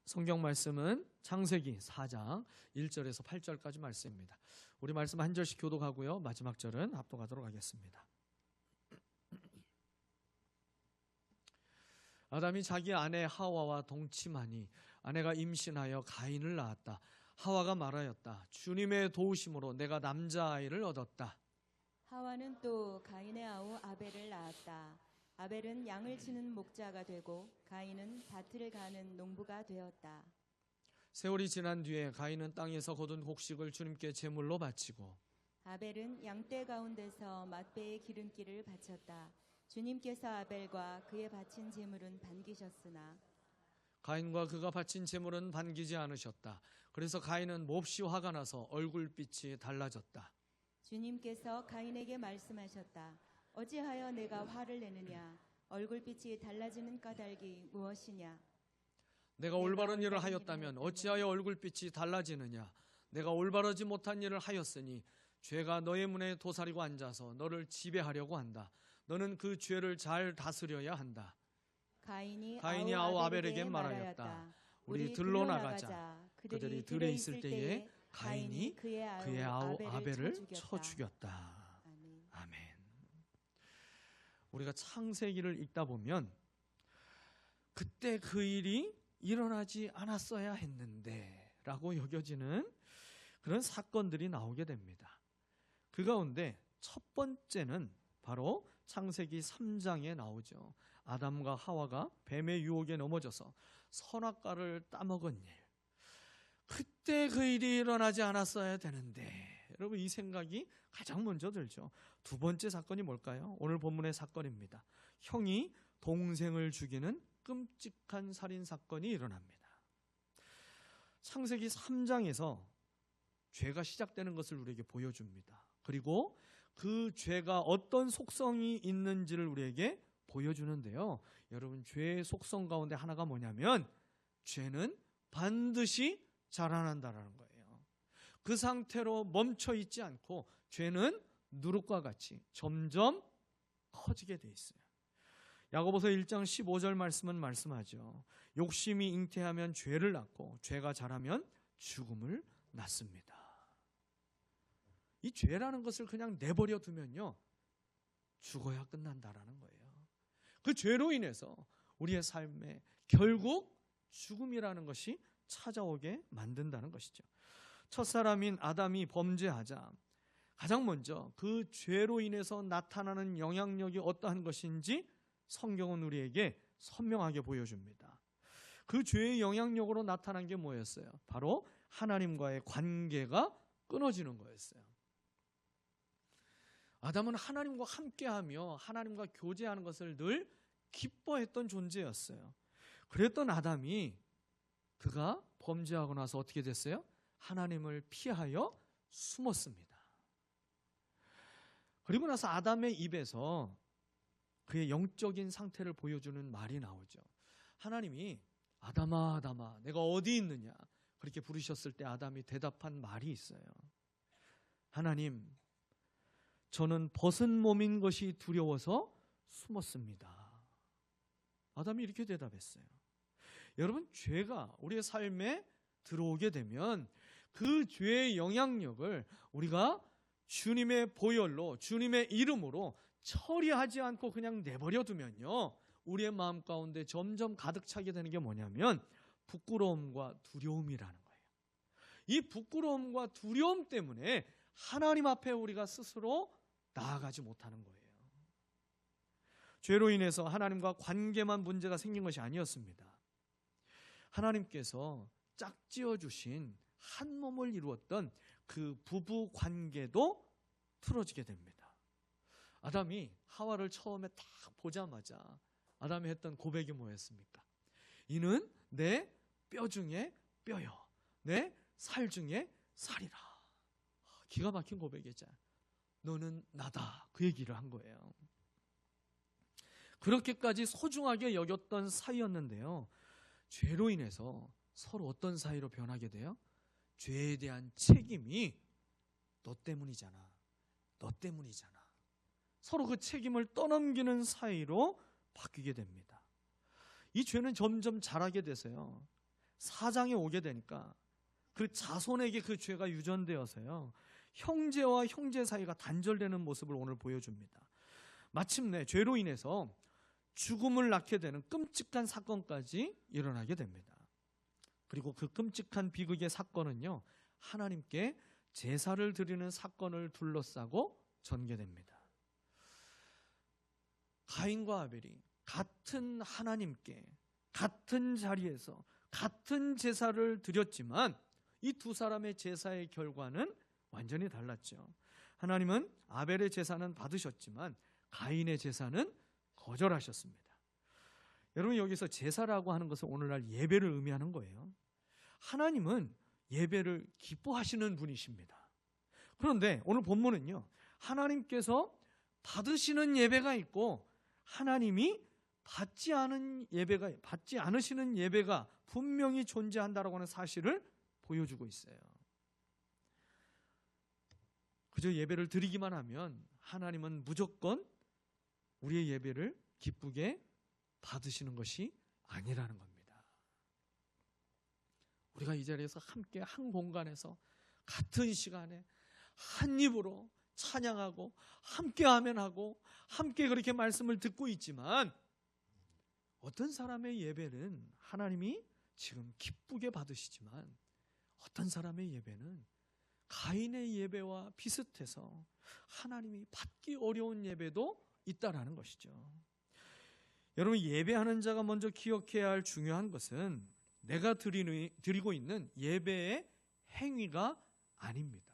성경 말씀은 창세기 4장 1절에서 8절까지 말씀입니다. 우리 말씀 한 절씩 교독하고요. 마지막 절은 합독하도록 하겠습니다. 아담이 자기 아내 하와와 동침하니 아내가 임신하여 가인을 낳았다. 하와가 말하였다. 주님의 도우심으로 내가 남자아이를 얻었다. 하와는 또 가인의 아우 아벨을 낳았다. 아벨은 양을 치는 목자가 되고 가인은 밭을 가는 농부가 되었다. 세월이 지난 뒤에 가인은 땅에서 거둔 곡식을 주님께 제물로 바치고 아벨은 양떼 가운데서 맛배의 기름기를 바쳤다. 주님께서 아벨과 그의 바친 제물은 반기셨으나 가인과 그가 바친 제물은 반기지 않으셨다. 그래서 가인은 몹시 화가 나서 얼굴빛이 달라졌다. 주님께서 가인에게 말씀하셨다. 어찌하여 내가 화를 내느냐? 얼굴빛이 달라지는 까닭이 무엇이냐? 내가 올바른 일을 하였다면 어찌하여 얼굴빛이 달라지느냐? 내가 올바르지 못한 일을 하였으니 죄가 너의 문에 도사리고 앉아서 너를 지배하려고 한다. 너는 그 죄를 잘 다스려야 한다. 가인이 아우 아벨에게 말하였다. 우리 들로 나가자. 그들이 들에 있을 때에 가인이 그의 아우 아벨을 쳐 죽였다. 아멘. 우리가 창세기를 읽다 보면 그때 그 일이 일어나지 않았어야 했는데 라고 여겨지는 그런 사건들이 나오게 됩니다. 그 가운데 첫 번째는 바로 창세기 3장에 나오죠. 아담과 하와가 뱀의 유혹에 넘어져서 선악과를 따먹은 일. 그때 그 일이 일어나지 않았어야 되는데, 여러분 이 생각이 가장 먼저 들죠. 두 번째 사건이 뭘까요? 오늘 본문의 사건입니다. 형이 동생을 죽이는 끔찍한 살인 사건이 일어납니다. 창세기 3장에서 죄가 시작되는 것을 우리에게 보여줍니다. 그리고 그 죄가 어떤 속성이 있는지를 우리에게 보여주는데요. 여러분 죄의 속성 가운데 하나가 뭐냐면 죄는 반드시 자라난다라는 거예요. 그 상태로 멈춰 있지 않고 죄는 누룩과 같이 점점 커지게 돼 있어요. 야고보서 1장 15절 말씀은 말씀하죠. 욕심이 잉태하면 죄를 낳고 죄가 자라면 죽음을 낳습니다. 이 죄라는 것을 그냥 내버려 두면요 죽어야 끝난다라는 거예요. 그 죄로 인해서 우리의 삶에 결국 죽음이라는 것이 찾아오게 만든다는 것이죠. 첫사람인 아담이 범죄하자 가장 먼저 그 죄로 인해서 나타나는 영향력이 어떠한 것인지 성경은 우리에게 선명하게 보여줍니다. 그 죄의 영향력으로 나타난 게 뭐였어요? 바로 하나님과의 관계가 끊어지는 거였어요. 아담은 하나님과 함께하며 하나님과 교제하는 것을 늘 기뻐했던 존재였어요. 그랬던 아담이 그가 범죄하고 나서 어떻게 됐어요? 하나님을 피하여 숨었습니다. 그리고 나서 아담의 입에서 그의 영적인 상태를 보여주는 말이 나오죠. 하나님이 아담아 아담아 내가 어디 있느냐 그렇게 부르셨을 때 아담이 대답한 말이 있어요. 하나님 저는 벗은 몸인 것이 두려워서 숨었습니다. 아담이 이렇게 대답했어요. 여러분 죄가 우리의 삶에 들어오게 되면 그 죄의 영향력을 우리가 주님의 보혈로 주님의 이름으로 처리하지 않고 그냥 내버려 두면요 우리의 마음 가운데 점점 가득 차게 되는 게 뭐냐면 부끄러움과 두려움이라는 거예요. 이 부끄러움과 두려움 때문에 하나님 앞에 우리가 스스로 나아가지 못하는 거예요. 죄로 인해서 하나님과 관계만 문제가 생긴 것이 아니었습니다. 하나님께서 짝지어 주신 한 몸을 이루었던 그 부부 관계도 틀어지게 됩니다. 아담이 하와를 처음에 딱 보자마자 아담이 했던 고백이 뭐였습니까? 이는 내 뼈 중에 뼈요 내 살 중에 살이라. 기가 막힌 고백이죠. 너는 나다 그 얘기를 한 거예요. 그렇게까지 소중하게 여겼던 사이였는데요 죄로 인해서 서로 어떤 사이로 변하게 돼요? 죄에 대한 책임이 너 때문이잖아 너 때문이잖아 서로 그 책임을 떠넘기는 사이로 바뀌게 됩니다. 이 죄는 점점 자라게 돼서요 사장에 오게 되니까 그 자손에게 그 죄가 유전되어서요, 형제와 형제 사이가 단절되는 모습을 오늘 보여줍니다. 마침내 죄로 인해서 죽음을 낳게 되는 끔찍한 사건까지 일어나게 됩니다. 그리고 그 끔찍한 비극의 사건은요, 하나님께 제사를 드리는 사건을 둘러싸고 전개됩니다. 가인과 아벨이 같은 하나님께 같은 자리에서 같은 제사를 드렸지만 이 두 사람의 제사의 결과는 완전히 달랐죠. 하나님은 아벨의 제사는 받으셨지만 가인의 제사는 거절하셨습니다. 여러분, 여기서 제사라고 하는 것은 오늘날 예배를 의미하는 거예요. 하나님은 예배를 기뻐하시는 분이십니다. 그런데 오늘 본문은요, 하나님께서 받으시는 예배가 있고 하나님이 받지 않으시는 예배가 분명히 존재한다라고 하는 사실을 보여주고 있어요. 그저 예배를 드리기만 하면 하나님은 무조건 우리의 예배를 기쁘게 받으시는 것이 아니라는 겁니다. 우리가 이 자리에서 함께 한 공간에서 같은 시간에 한 입으로 찬양하고 함께 아멘하고 함께 그렇게 말씀을 듣고 있지만 어떤 사람의 예배는 하나님이 지금 기쁘게 받으시지만 어떤 사람의 예배는 가인의 예배와 비슷해서 하나님이 받기 어려운 예배도 있다라는 것이죠. 여러분, 예배하는 자가 먼저 기억해야 할 중요한 것은 내가 드리고 있는 예배의 행위가 아닙니다.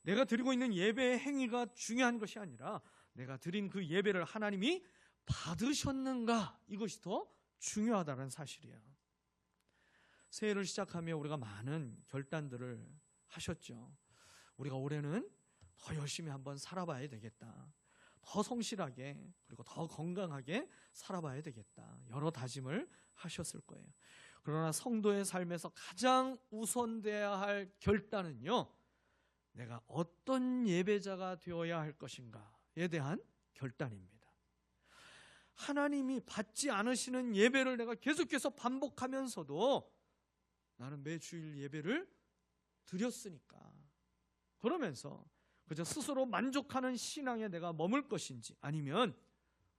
내가 드리고 있는 예배의 행위가 중요한 것이 아니라 내가 드린 그 예배를 하나님이 받으셨는가, 이것이 더 중요하다는 사실이에요. 새해를 시작하며 우리가 많은 결단들을 하셨죠. 우리가 올해는 더 열심히 한번 살아봐야 되겠다, 더 성실하게 그리고 더 건강하게 살아봐야 되겠다, 여러 다짐을 하셨을 거예요. 그러나 성도의 삶에서 가장 우선돼야 할 결단은요, 내가 어떤 예배자가 되어야 할 것인가에 대한 결단입니다. 하나님이 받지 않으시는 예배를 내가 계속해서 반복하면서도 나는 매주일 예배를 드렸으니까, 그러면서 그저 스스로 만족하는 신앙에 내가 머물 것인지, 아니면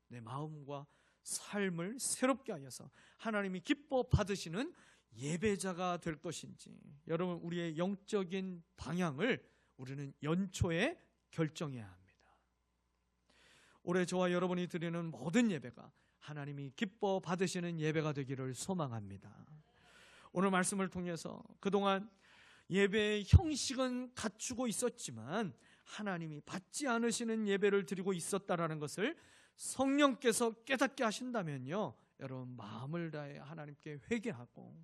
내 마음과 삶을 새롭게 하여서 하나님이 기뻐 받으시는 예배자가 될 것인지, 여러분, 우리의 영적인 방향을 우리는 연초에 결정해야 합니다. 올해 저와 여러분이 드리는 모든 예배가 하나님이 기뻐 받으시는 예배가 되기를 소망합니다. 오늘 말씀을 통해서 그동안 예배의 형식은 갖추고 있었지만 하나님이 받지 않으시는 예배를 드리고 있었다라는 것을 성령께서 깨닫게 하신다면요, 여러분, 마음을 다해 하나님께 회개하고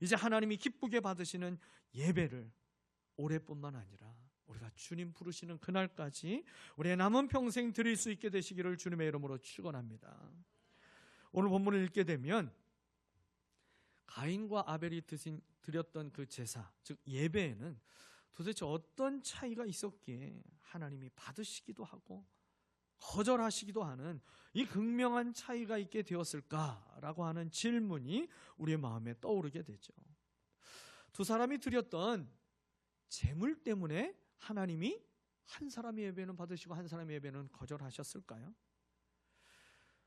이제 하나님이 기쁘게 받으시는 예배를 올해뿐만 아니라 우리가 주님 부르시는 그날까지 우리의 남은 평생 드릴 수 있게 되시기를 주님의 이름으로 축원합니다. 오늘 본문을 읽게 되면 가인과 아벨이 드렸던 그 제사, 즉 예배에는 도대체 어떤 차이가 있었기에 하나님이 받으시기도 하고 거절하시기도 하는 이 극명한 차이가 있게 되었을까라고 하는 질문이 우리의 마음에 떠오르게 되죠. 두 사람이 드렸던 재물 때문에 하나님이 한 사람의 예배는 받으시고 한 사람의 예배는 거절하셨을까요?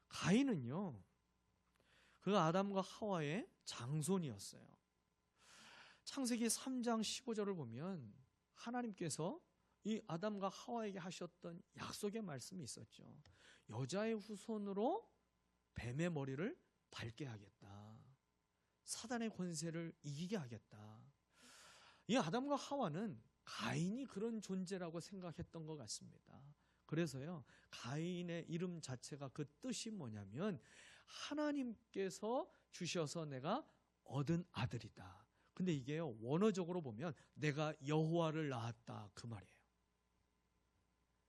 가인은요, 그 아담과 하와의 장손이었어요. 창세기 3장 15절을 보면 하나님께서 이 아담과 하와에게 하셨던 약속의 말씀이 있었죠. 여자의 후손으로 뱀의 머리를 밟게 하겠다, 사단의 권세를 이기게 하겠다. 이 아담과 하와는 가인이 그런 존재라고 생각했던 것 같습니다. 그래서요, 가인의 이름 자체가 그 뜻이 뭐냐면 하나님께서 주셔서 내가 얻은 아들이다. 근데 이게요, 원어적으로 보면 내가 여호와를 낳았다, 그 말이에요.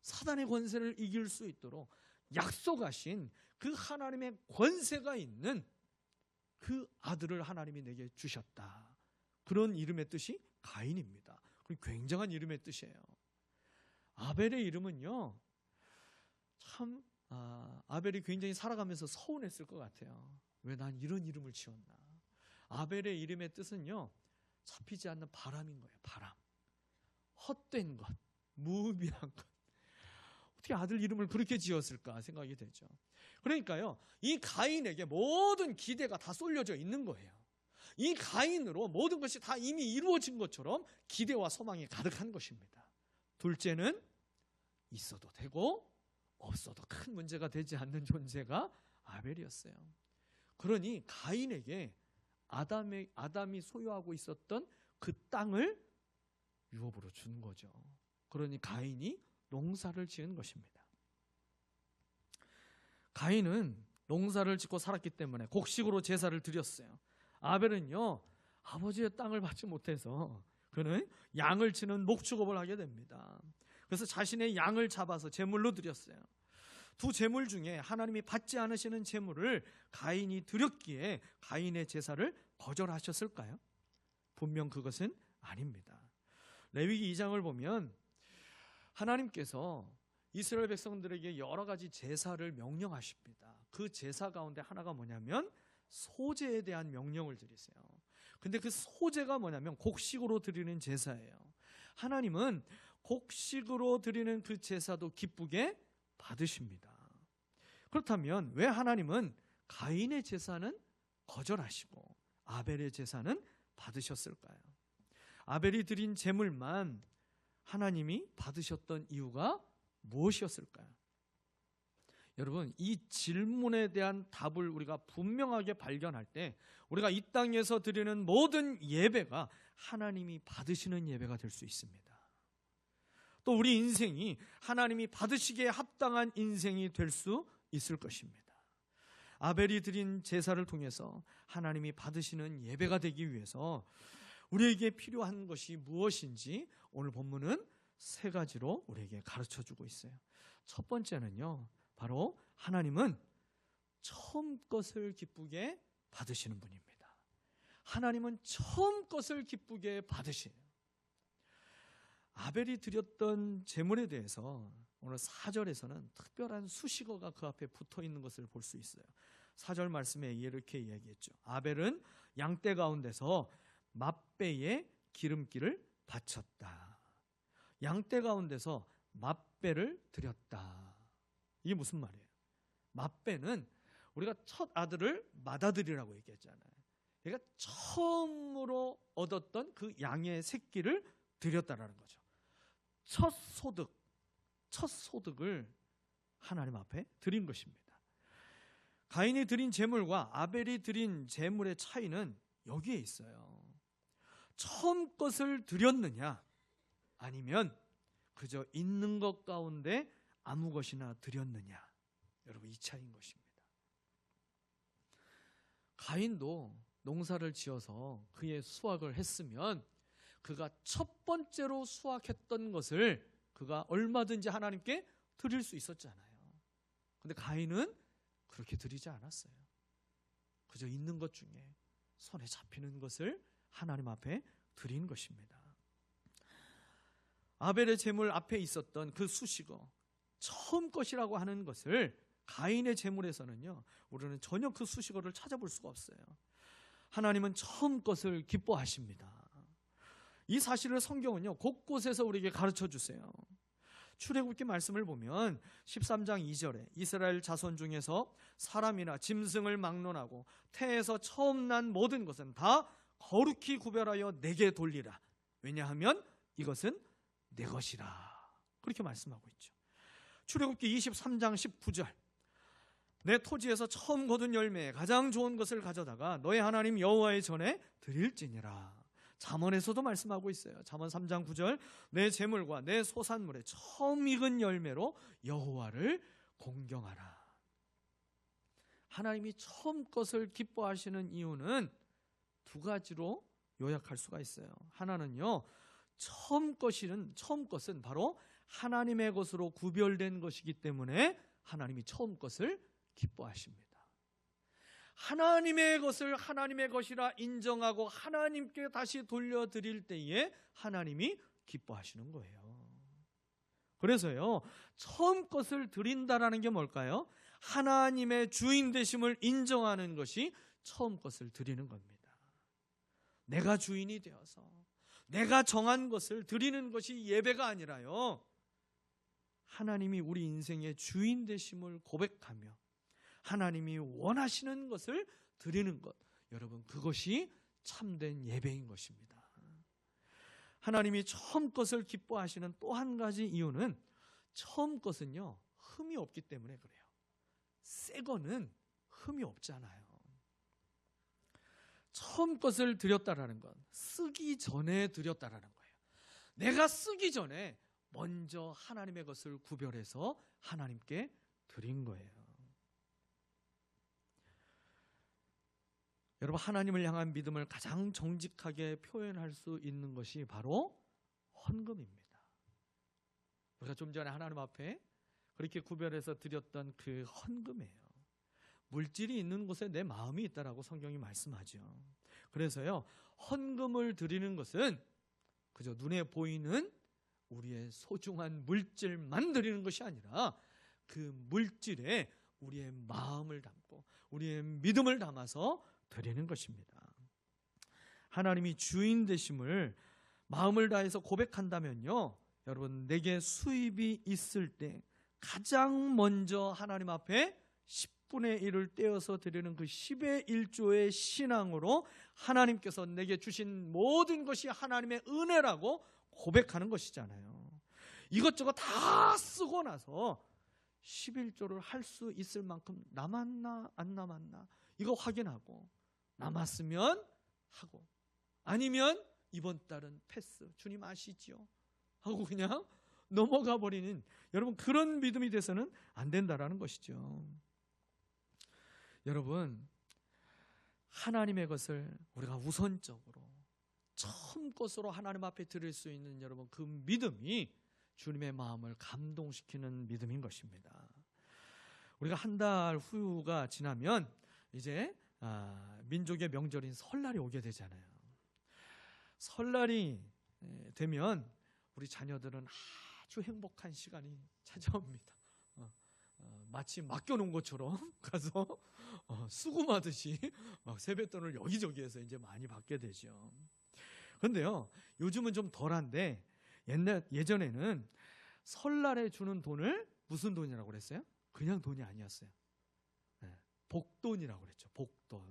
사단의 권세를 이길 수 있도록 약속하신 그 하나님의 권세가 있는 그 아들을 하나님이 내게 주셨다. 그런 이름의 뜻이 가인입니다. 굉장한 이름의 뜻이에요. 아벨의 이름은요, 참 아벨이 굉장히 살아가면서 서운했을 것 같아요. 왜 난 이런 이름을 지었나. 아벨의 이름의 뜻은요, 잡히지 않는 바람인 거예요. 바람. 헛된 것, 무의미한 것. 어떻게 아들 이름을 그렇게 지었을까 생각이 되죠. 그러니까요, 이 가인에게 모든 기대가 다 쏠려져 있는 거예요. 이 가인으로 모든 것이 다 이미 이루어진 것처럼 기대와 소망이 가득한 것입니다. 둘째는 있어도 되고 없어도 큰 문제가 되지 않는 존재가 아벨이었어요. 그러니 가인에게 아담이 소유하고 있었던 그 땅을 유업으로 준 거죠. 그러니 가인이 농사를 지은 것입니다. 가인은 농사를 짓고 살았기 때문에 곡식으로 제사를 드렸어요. 아벨은요, 아버지의 땅을 받지 못해서 그는 양을 치는 목축업을 하게 됩니다. 그래서 자신의 양을 잡아서 제물로 드렸어요. 두 제물 중에 하나님이 받지 않으시는 제물을 가인이 드렸기에 가인의 제사를 거절하셨을까요? 분명 그것은 아닙니다. 레위기 2장을 보면 하나님께서 이스라엘 백성들에게 여러 가지 제사를 명령하십니다. 그 제사 가운데 하나가 뭐냐면 소제에 대한 명령을 드리세요. 근데 그 소제가 뭐냐면 곡식으로 드리는 제사예요. 하나님은 곡식으로 드리는 그 제사도 기쁘게 받으십니다. 그렇다면 왜 하나님은 가인의 제사는 거절하시고 아벨의 제사는 받으셨을까요? 아벨이 드린 제물만 하나님이 받으셨던 이유가 무엇이었을까요? 여러분, 이 질문에 대한 답을 우리가 분명하게 발견할 때 우리가 이 땅에서 드리는 모든 예배가 하나님이 받으시는 예배가 될 수 있습니다. 또 우리 인생이 하나님이 받으시기에 합당한 인생이 될 수 있을 것입니다. 아벨이 드린 제사를 통해서 하나님이 받으시는 예배가 되기 위해서 우리에게 필요한 것이 무엇인지 오늘 본문은 세 가지로 우리에게 가르쳐주고 있어요. 첫 번째는요, 바로 하나님은 처음 것을 기쁘게 받으시는 분입니다. 하나님은 처음 것을 기쁘게 받으시는. 아벨이 드렸던 제물에 대해서 오늘 4절에서는 특별한 수식어가 그 앞에 붙어 있는 것을 볼 수 있어요. 4절 말씀에 이렇게 이야기했죠. 아벨은 양떼 가운데서 맛배에 기름기를 바쳤다. 양떼 가운데서 맛배를 드렸다. 이게 무슨 말이에요? 맛배는 우리가 첫 아들을 맏아들이라고 얘기했잖아요. 그러니까 처음으로 얻었던 그 양의 새끼를 드렸다라는 거죠. 첫 소득을 하나님 앞에 드린 것입니다. 가인이 드린 제물과 아벨이 드린 제물의 차이는 여기에 있어요. 처음 것을 드렸느냐, 아니면 그저 있는 것 가운데 아무 것이나 드렸느냐. 여러분, 이 차이인 것입니다. 가인도 농사를 지어서 그의 수확을 했으면 그가 첫 번째로 수확했던 것을 그가 얼마든지 하나님께 드릴 수 있었잖아요. 그런데 가인은 그렇게 드리지 않았어요. 그저 있는 것 중에 손에 잡히는 것을 하나님 앞에 드린 것입니다. 아벨의 제물 앞에 있었던 그 수식어, 처음 것이라고 하는 것을 가인의 제물에서는요, 우리는 전혀 그 수식어를 찾아볼 수가 없어요. 하나님은 처음 것을 기뻐하십니다. 이 사실을 성경은요, 곳곳에서 우리에게 가르쳐 주세요. 출애굽기 말씀을 보면 13장 2절에 이스라엘 자손 중에서 사람이나 짐승을 막론하고 태에서 처음 난 모든 것은 다 거룩히 구별하여 내게 돌리라. 왜냐하면 이것은 내 것이라. 그렇게 말씀하고 있죠. 출애굽기 23장 19절 내 토지에서 처음 거둔 열매에 가장 좋은 것을 가져다가 너의 하나님 여호와의 전에 드릴지니라. 잠언에서도 말씀하고 있어요. 잠언 3장 9절 내 재물과 내 소산물에 처음 익은 열매로 여호와를 공경하라. 하나님이 처음 것을 기뻐하시는 이유는 두 가지로 요약할 수가 있어요. 하나는요, 처음 것은 바로 하나님의 것으로 구별된 것이기 때문에 하나님이 처음 것을 기뻐하십니다. 하나님의 것을 하나님의 것이라 인정하고 하나님께 다시 돌려드릴 때에 하나님이 기뻐하시는 거예요. 그래서요, 처음 것을 드린다라는 게 뭘까요? 하나님의 주인 되심을 인정하는 것이 처음 것을 드리는 겁니다. 내가 주인이 되어서 내가 정한 것을 드리는 것이 예배가 아니라요, 하나님이 우리 인생의 주인 되심을 고백하며 하나님이 원하시는 것을 드리는 것, 여러분, 그것이 참된 예배인 것입니다. 하나님이 처음 것을 기뻐하시는 또 한 가지 이유는 처음 것은요, 흠이 없기 때문에 그래요. 새 거는 흠이 없잖아요. 처음 것을 드렸다라는 건 쓰기 전에 드렸다라는 거예요. 내가 쓰기 전에 먼저 하나님의 것을 구별해서 하나님께 드린 거예요. 여러분, 하나님을 향한 믿음을 가장 정직하게 표현할 수 있는 것이 바로 헌금입니다. 우리가 좀 전에 하나님 앞에 그렇게 구별해서 드렸던 그 헌금이에요. 물질이 있는 곳에 내 마음이 있다라고 성경이 말씀하죠. 그래서요, 헌금을 드리는 것은 그저 눈에 보이는 우리의 소중한 물질만 드리는 것이 아니라 그 물질에 우리의 마음을 담고 우리의 믿음을 담아서 드리는 것입니다. 하나님이 주인 되심을 마음을 다해서 고백한다면요, 여러분, 내게 수입이 있을 때 가장 먼저 하나님 앞에 10분의 1을 떼어서 드리는 그 10의 1조의 신앙으로 하나님께서 내게 주신 모든 것이 하나님의 은혜라고 고백하는 것이잖아요. 이것저것 다 쓰고 나서 11조를 할 수 있을 만큼 남았나 안 남았나 이거 확인하고, 남았으면 하고, 아니면 이번 달은 패스, 주님 아시죠? 하고 그냥 넘어가 버리는, 여러분, 그런 믿음이 돼서는 안 된다라는 것이죠. 여러분, 하나님의 것을 우리가 우선적으로 처음 것으로 하나님 앞에 드릴 수 있는, 여러분, 그 믿음이 주님의 마음을 감동시키는 믿음인 것입니다. 우리가 한 달 후가 지나면 이제 민족의 명절인 설날이 오게 되잖아요. 설날이 되면 우리 자녀들은 아주 행복한 시간이 찾아옵니다. 마치 맡겨놓은 것처럼 가서 수금하듯이 막 세뱃돈을 여기저기에서 이제 많이 받게 되죠. 그런데요, 요즘은 좀 덜한데 예전에는 설날에 주는 돈을 무슨 돈이라고 그랬어요? 그냥 돈이 아니었어요. 복돈이라고 그랬죠. 복돈.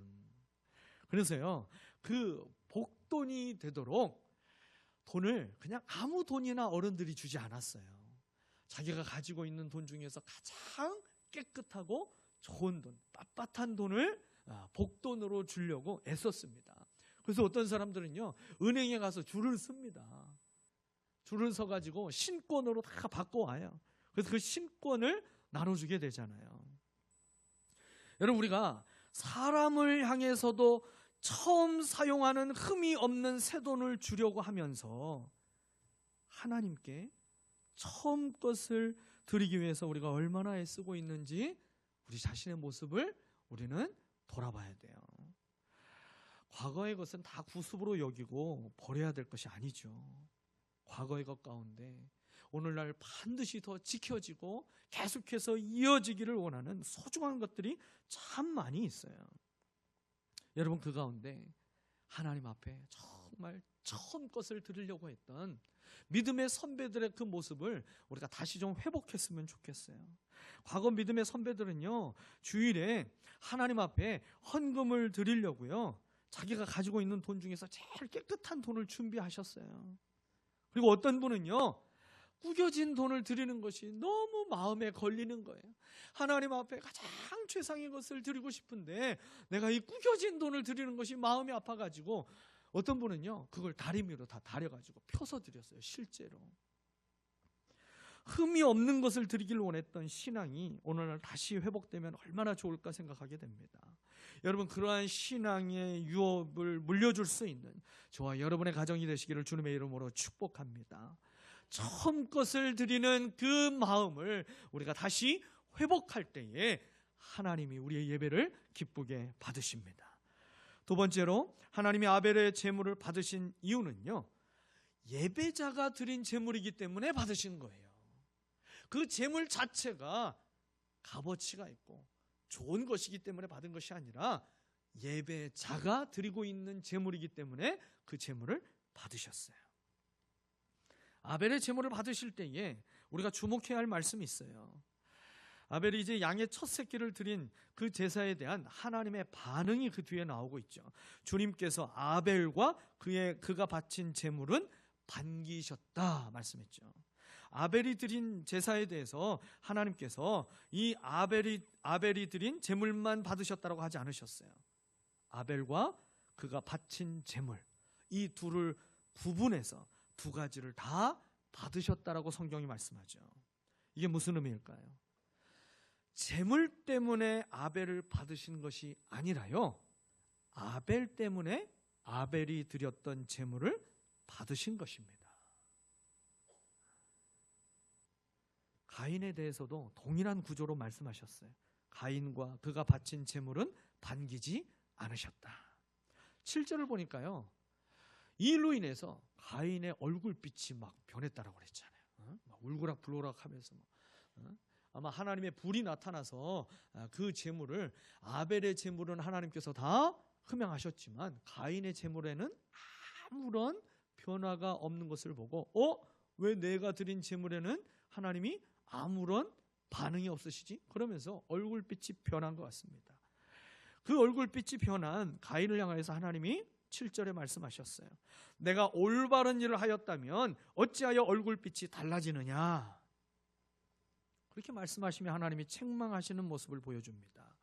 그래서요, 그 복돈이 되도록 돈을 그냥 아무 돈이나 어른들이 주지 않았어요. 자기가 가지고 있는 돈 중에서 가장 깨끗하고 좋은 돈, 빳빳한 돈을 복돈으로 주려고 애썼습니다. 그래서 어떤 사람들은요, 은행에 가서 줄을 씁니다. 줄을 서가지고 신권으로 다 받고 와요. 그래서 그 신권을 나눠주게 되잖아요. 여러분, 우리가 사람을 향해서도 처음 사용하는 흠이 없는 새 돈을 주려고 하면서 하나님께 처음 것을 드리기 위해서 우리가 얼마나 애쓰고 있는지 우리 자신의 모습을 우리는 돌아봐야 돼요. 과거의 것은 다 구습으로 여기고 버려야 될 것이 아니죠. 과거의 것 가운데 오늘날 반드시 더 지켜지고 계속해서 이어지기를 원하는 소중한 것들이 참 많이 있어요. 여러분, 그 가운데 하나님 앞에 정말 처음 것을 드리려고 했던 믿음의 선배들의 그 모습을 우리가 다시 좀 회복했으면 좋겠어요. 과거 믿음의 선배들은요, 주일에 하나님 앞에 헌금을 드리려고요, 자기가 가지고 있는 돈 중에서 제일 깨끗한 돈을 준비하셨어요. 그리고 어떤 분은요, 구겨진 돈을 드리는 것이 너무 마음에 걸리는 거예요. 하나님 앞에 가장 최상의 것을 드리고 싶은데 내가 이 구겨진 돈을 드리는 것이 마음이 아파가지고, 어떤 분은요, 그걸 다리미로 다 다려가지고 펴서 드렸어요. 실제로 흠이 없는 것을 드리길 원했던 신앙이 오늘날 다시 회복되면 얼마나 좋을까 생각하게 됩니다. 여러분, 그러한 신앙의 유업을 물려줄 수 있는 저와 여러분의 가정이 되시기를 주님의 이름으로 축복합니다. 처음 것을 드리는 그 마음을 우리가 다시 회복할 때에 하나님이 우리의 예배를 기쁘게 받으십니다. 두 번째로, 하나님이 아벨의 제물을 받으신 이유는요, 예배자가 드린 제물이기 때문에 받으신 거예요. 그 제물 자체가 값어치가 있고 좋은 것이기 때문에 받은 것이 아니라 예배자가 드리고 있는 제물이기 때문에 그 제물을 받으셨어요. 아벨의 제물을 받으실 때에 우리가 주목해야 할 말씀이 있어요. 아벨이 이제 양의 첫 새끼를 드린 그 제사에 대한 하나님의 반응이 그 뒤에 나오고 있죠. 주님께서 아벨과 그가 바친 제물은 반기셨다 말씀했죠. 아벨이 드린 제사에 대해서 하나님께서 이 아벨이 드린 제물만 받으셨다고 하지 않으셨어요. 아벨과 그가 바친 제물, 이 둘을 구분해서 두 가지를 다 받으셨다라고 성경이 말씀하죠. 이게 무슨 의미일까요? 제물 때문에 아벨을 받으신 것이 아니라요, 아벨 때문에 아벨이 드렸던 제물을 받으신 것입니다. 가인에 대해서도 동일한 구조로 말씀하셨어요. 가인과 그가 바친 제물은 반기지 않으셨다. 7절을 보니까요, 이 일로 인해서 가인의 얼굴빛이 막 변했다라고 그랬잖아요. 막 울그락불그락 하면서 아마 하나님의 불이 나타나서 그 제물을, 아벨의 제물은 하나님께서 다 흠양하셨지만 가인의 제물에는 아무런 변화가 없는 것을 보고 왜 내가 드린 제물에는 하나님이 아무런 반응이 없으시지? 그러면서 얼굴빛이 변한 것 같습니다. 그 얼굴빛이 변한 가인을 향하여서 하나님이 7절에 말씀하셨어요. 내가 올바른 일을 하였다면 어찌하여 얼굴빛이 달라지느냐? 그렇게 말씀하시며 하나님이 책망하시는 모습을 보여줍니다.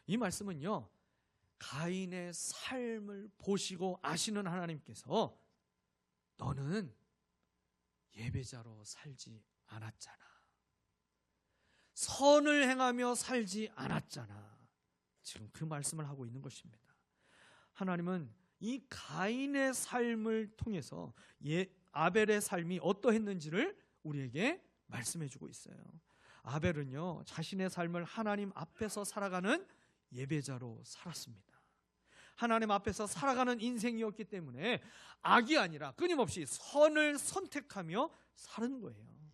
이 말씀은요, 가인의 삶을 보시고 아시는 하나님께서 너는 예배자로 살지 않았잖아, 선을 행하며 살지 않았잖아, 지금 그 말씀을 하고 있는 것입니다. 하나님은 이 가인의 삶을 통해서 아벨의 삶이 어떠했는지를 우리에게 말씀해 주고 있어요. 아벨은요, 자신의 삶을 하나님 앞에서 살아가는 예배자로 살았습니다. 하나님 앞에서 살아가는 인생이었기 때문에 악이 아니라 끊임없이 선을 선택하며 사는 거예요.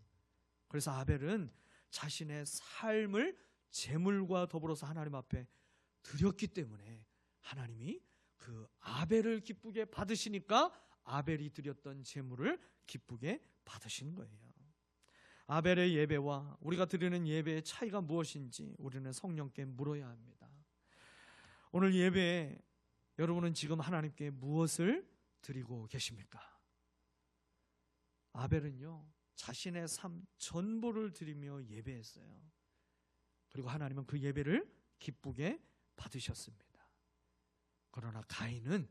그래서 아벨은 자신의 삶을 제물과 더불어서 하나님 앞에 드렸기 때문에 하나님이 그 아벨을 기쁘게 받으시니까 아벨이 드렸던 제물을 기쁘게 받으신 거예요. 아벨의 예배와 우리가 드리는 예배의 차이가 무엇인지 우리는 성령께 물어야 합니다. 오늘 예배에 여러분은 지금 하나님께 무엇을 드리고 계십니까? 아벨은요, 자신의 삶 전부를 드리며 예배했어요. 그리고 하나님은 그 예배를 기쁘게 받으셨습니다. 그러나 가인은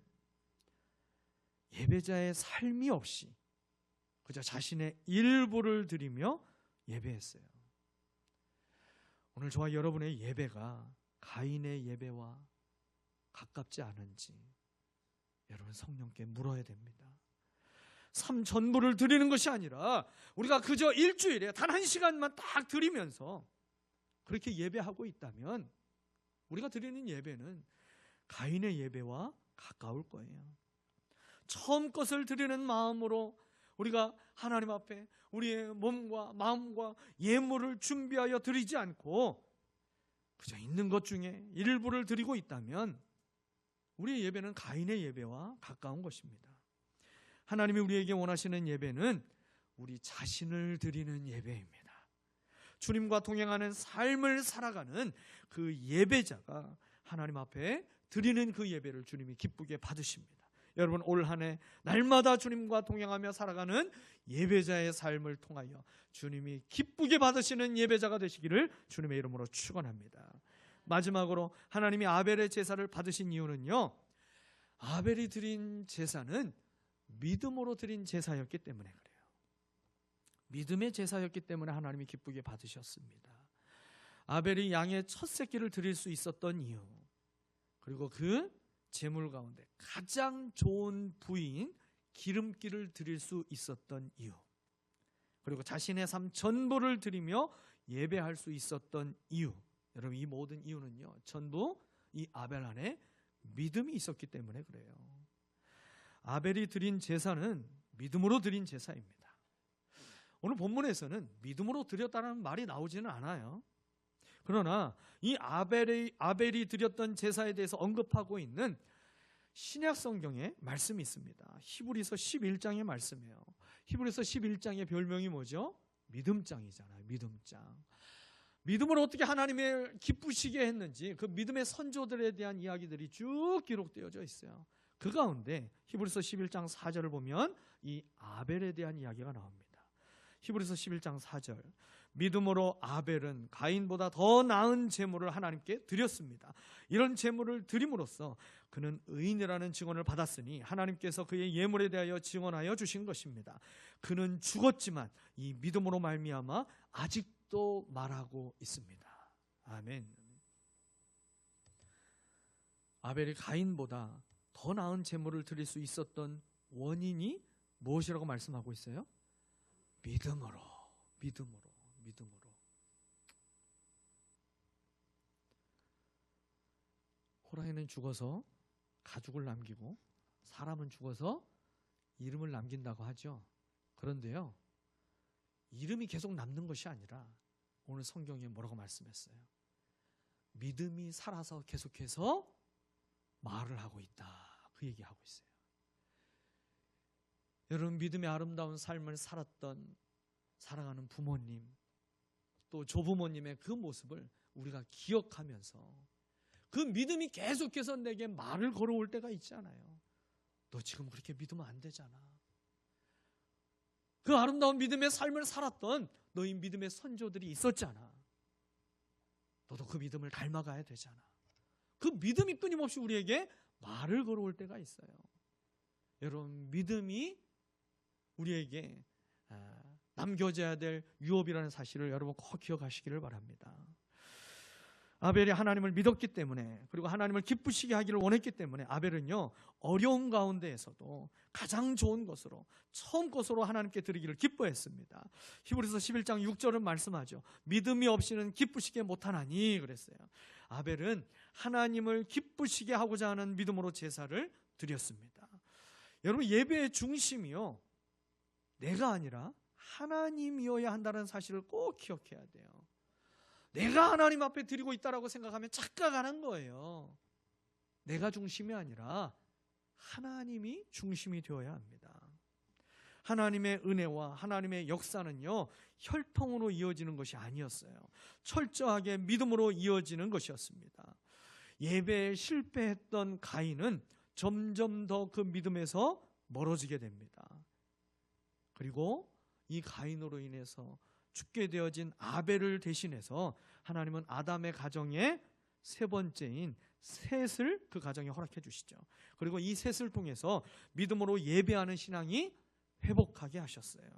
예배자의 삶이 없이 그저 자신의 일부를 드리며 예배했어요. 오늘 저와 여러분의 예배가 가인의 예배와 가깝지 않은지 여러분 성령께 물어야 됩니다. 삶 전부를 드리는 것이 아니라 우리가 그저 일주일에 단 1시간만 딱 드리면서 그렇게 예배하고 있다면 우리가 드리는 예배는 가인의 예배와 가까울 거예요. 처음 것을 드리는 마음으로 우리가 하나님 앞에 우리의 몸과 마음과 예물을 준비하여 드리지 않고 그저 있는 것 중에 일부를 드리고 있다면 우리의 예배는 가인의 예배와 가까운 것입니다. 하나님이 우리에게 원하시는 예배는 우리 자신을 드리는 예배입니다. 주님과 동행하는 삶을 살아가는 그 예배자가 하나님 앞에 드리는 그 예배를 주님이 기쁘게 받으십니다. 여러분, 올 한 해 날마다 주님과 동행하며 살아가는 예배자의 삶을 통하여 주님이 기쁘게 받으시는 예배자가 되시기를 주님의 이름으로 축원합니다. 마지막으로 하나님이 아벨의 제사를 받으신 이유는요, 아벨이 드린 제사는 믿음으로 드린 제사였기 때문에 그래요. 믿음의 제사였기 때문에 하나님이 기쁘게 받으셨습니다. 아벨이 양의 첫 새끼를 드릴 수 있었던 이유, 그리고 그 제물 가운데 가장 좋은 부위인 기름기를 드릴 수 있었던 이유, 그리고 자신의 삶 전부를 드리며 예배할 수 있었던 이유, 여러분 이 모든 이유는요 전부 이 아벨 안에 믿음이 있었기 때문에 그래요. 아벨이 드린 제사는 믿음으로 드린 제사입니다. 오늘 본문에서는 믿음으로 드렸다는 말이 나오지는 않아요. 그러나 이 아벨이 드렸던 제사에 대해서 언급하고 있는 신약 성경에 말씀이 있습니다. 히브리서 11장의 말씀이에요. 히브리서 11장의 별명이 뭐죠? 믿음장이잖아요. 믿음장. 믿음으로 어떻게 하나님을 기쁘시게 했는지 그 믿음의 선조들에 대한 이야기들이 쭉 기록되어져 있어요. 그 가운데 히브리서 11장 4절을 보면 이 아벨에 대한 이야기가 나옵니다. 히브리서 11장 4절. 믿음으로 아벨은 가인보다 더 나은 제물을 하나님께 드렸습니다. 이런 제물을 드림으로써 그는 의인이라는 증언을 받았으니 하나님께서 그의 예물에 대하여 증언하여 주신 것입니다. 그는 죽었지만 이 믿음으로 말미암아 아직도 말하고 있습니다. 아멘. 아벨이 가인보다 더 나은 제물을 드릴 수 있었던 원인이 무엇이라고 말씀하고 있어요? 믿음으로. 호랑이는 죽어서 가죽을 남기고 사람은 죽어서 이름을 남긴다고 하죠. 그런데요, 이름이 계속 남는 것이 아니라 오늘 성경에 뭐라고 말씀했어요? 믿음이 살아서 계속해서 말을 하고 있다. 그 얘기하고 있어요. 여러분, 믿음의 아름다운 삶을 살았던 사랑하는 부모님, 또 조부모님의 그 모습을 우리가 기억하면서 그 믿음이 계속해서 내게 말을 걸어올 때가 있잖아요. 너 지금 그렇게 믿으면 안 되잖아. 그 아름다운 믿음의 삶을 살았던 너희 믿음의 선조들이 있었잖아. 너도 그 믿음을 닮아가야 되잖아. 그 믿음이 끊임없이 우리에게 말을 걸어올 때가 있어요. 여러분, 믿음이 우리에게 남겨져야 될 유업이라는 사실을 여러분 꼭 기억하시기를 바랍니다. 아벨이 하나님을 믿었기 때문에, 그리고 하나님을 기쁘시게 하기를 원했기 때문에 아벨은요, 어려운 가운데에서도 가장 좋은 것으로, 처음 것으로 하나님께 드리기를 기뻐했습니다. 히브리서 11장 6절은 말씀하죠. 믿음이 없이는 기쁘시게 못하나니 그랬어요. 아벨은 하나님을 기쁘시게 하고자 하는 믿음으로 제사를 드렸습니다. 여러분, 예배의 중심이요, 내가 아니라 하나님이어야 한다는 사실을 꼭 기억해야 돼요. 내가 하나님 앞에 드리고 있다라고 생각하면 착각하는 거예요. 내가 중심이 아니라 하나님이 중심이 되어야 합니다. 하나님의 은혜와 하나님의 역사는요, 혈통으로 이어지는 것이 아니었어요. 철저하게 믿음으로 이어지는 것이었습니다. 예배에 실패했던 가인은 점점 더 그 믿음에서 멀어지게 됩니다. 그리고 이 가인으로 인해서 죽게 되어진 아벨을 대신해서 하나님은 아담의 가정의 세 번째인 셋을 그 가정에 허락해 주시죠. 그리고 이 셋을 통해서 믿음으로 예배하는 신앙이 회복하게 하셨어요.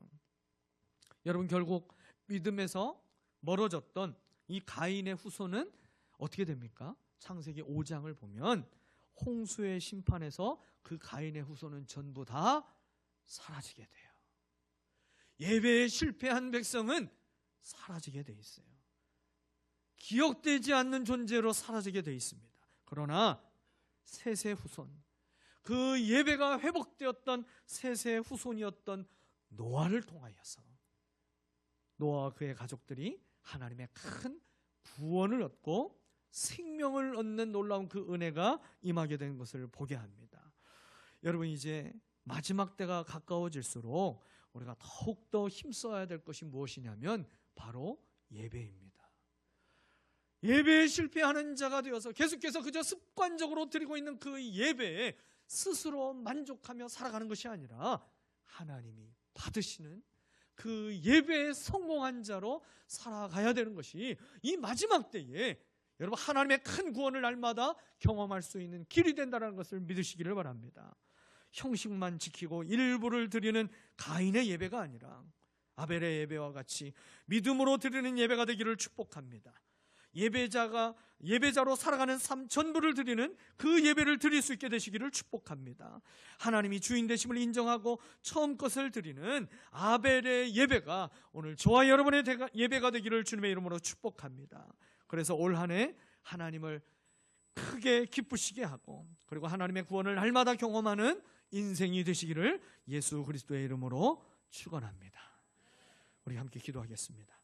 여러분, 결국 믿음에서 멀어졌던 이 가인의 후손은 어떻게 됩니까? 창세기 5장을 보면 홍수의 심판에서 그 가인의 후손은 전부 다 사라지게 돼요. 예배에 실패한 백성은 사라지게 돼 있어요. 기억되지 않는 존재로 사라지게 돼 있습니다. 그러나 셋의 후손, 그 예배가 회복되었던 셋의 후손이었던 노아를 통하여서 노아와 그의 가족들이 하나님의 큰 구원을 얻고 생명을 얻는 놀라운 그 은혜가 임하게 된 것을 보게 합니다. 여러분, 이제 마지막 때가 가까워질수록 우리가 더욱더 힘써야 될 것이 무엇이냐면 바로 예배입니다. 예배에 실패하는 자가 되어서 계속해서 그저 습관적으로 드리고 있는 그 예배에 스스로 만족하며 살아가는 것이 아니라 하나님이 받으시는 그 예배에 성공한 자로 살아가야 되는 것이 이 마지막 때에 여러분 하나님의 큰 구원을 날마다 경험할 수 있는 길이 된다는 것을 믿으시기를 바랍니다. 형식만 지키고 일부를 드리는 가인의 예배가 아니라 아벨의 예배와 같이 믿음으로 드리는 예배가 되기를 축복합니다. 예배자로 살아가는 삶 전부를 드리는 그 예배를 드릴 수 있게 되시기를 축복합니다. 하나님이 주인 되심을 인정하고 처음 것을 드리는 아벨의 예배가 오늘 저와 여러분의 예배가 되기를 주님의 이름으로 축복합니다. 그래서 올 한 해 하나님을 크게 기쁘시게 하고 그리고 하나님의 구원을 날마다 경험하는 인생이 되시기를 예수 그리스도의 이름으로 축원합니다. 우리 함께 기도하겠습니다.